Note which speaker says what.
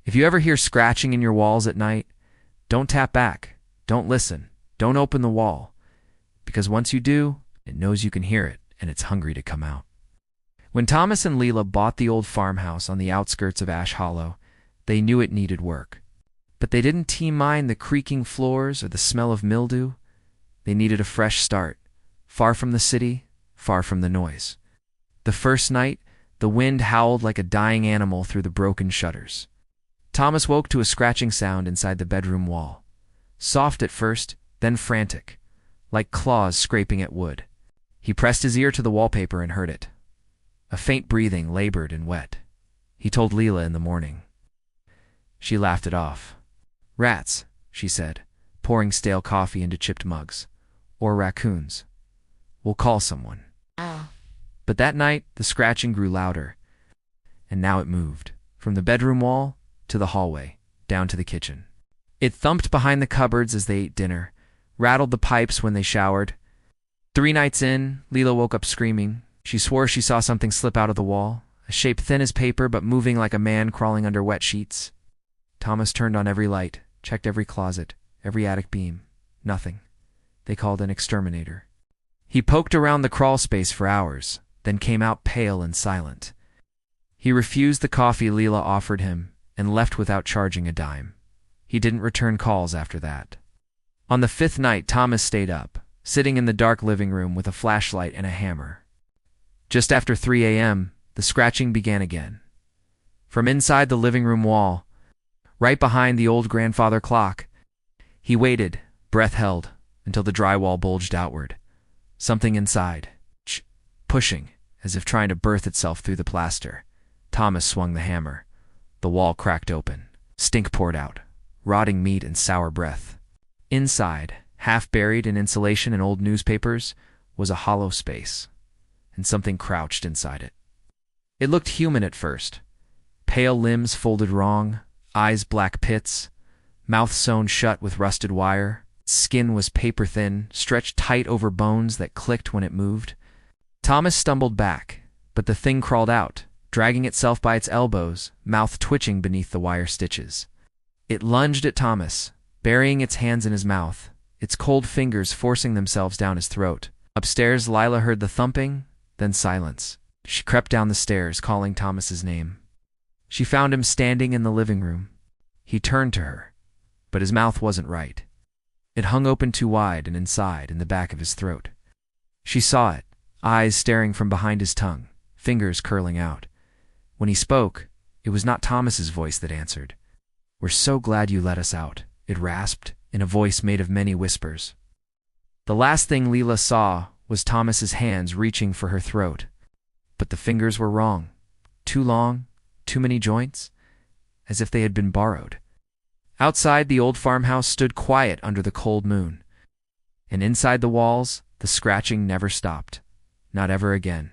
Speaker 1: If you ever hear scratching in your walls at night, don't tap back, don't listen, don't open the wall, because once you do, it knows you can hear it and it's hungry to come out. When Thomas and Lila bought the old farmhouse on the outskirts of Ash Hollow, they knew it needed work. But they didn't mind the creaking floors or the smell of mildew. They needed a fresh start, far from the city, far from the noise. The first night, the wind howled like a dying animal through the broken shutters. Thomas woke to a scratching sound inside the bedroom wall. Soft at first, then frantic, like claws scraping at wood. He pressed his ear to the wallpaper and heard it. A faint breathing, labored and wet. He told Lila in the morning. She laughed it off. "Rats," she said, pouring stale coffee into chipped mugs. "Or raccoons. We'll call someone." But that night, the scratching grew louder. And now it moved, from the bedroom wall to the hallway, down to the kitchen. It thumped behind the cupboards as they ate dinner, rattled the pipes when they showered. 3 nights in, Lila woke up screaming. She swore she saw something slip out of the wall, a shape thin as paper but moving like a man crawling under wet sheets. Thomas turned on every light, checked every closet, every attic beam. Nothing. They called an exterminator. He poked around the crawl space for hours, then came out pale and silent. He refused the coffee Lila offered him and left without charging a dime. He didn't return calls after that. On the 5th night, Thomas stayed up, sitting in the dark living room with a flashlight and a hammer. Just after 3 a.m., the scratching began again. From inside the living room wall, right behind the old grandfather clock, he waited, breath held, until the drywall bulged outward. Something inside, pushing, as if trying to birth itself through the plaster. Thomas swung the hammer. The wall cracked open. Stink poured out, rotting meat and sour breath. Inside, half buried in insulation and old newspapers, was a hollow space, and something crouched inside it. It looked human at first. Pale limbs folded wrong, eyes black pits, mouth sewn shut with rusted wire. Skin was paper-thin, stretched tight over bones that clicked when it moved. Thomas stumbled back, but the thing crawled out, dragging itself by its elbows, mouth twitching beneath the wire stitches. It lunged at Thomas, burying its hands in his mouth, its cold fingers forcing themselves down his throat. Upstairs, Lila heard the thumping, then silence. She crept down the stairs, calling Thomas's name. She found him standing in the living room. He turned to her, but his mouth wasn't right. It hung open too wide and inside, in the back of his throat. She saw it, eyes staring from behind his tongue, fingers curling out. When he spoke, it was not Thomas's voice that answered. "We're so glad you let us out," it rasped, in a voice made of many whispers. The last thing Lila saw was Thomas's hands reaching for her throat. But the fingers were wrong. Too long, too many joints, as if they had been borrowed. Outside, the old farmhouse stood quiet under the cold moon. And inside the walls, the scratching never stopped. Not ever again.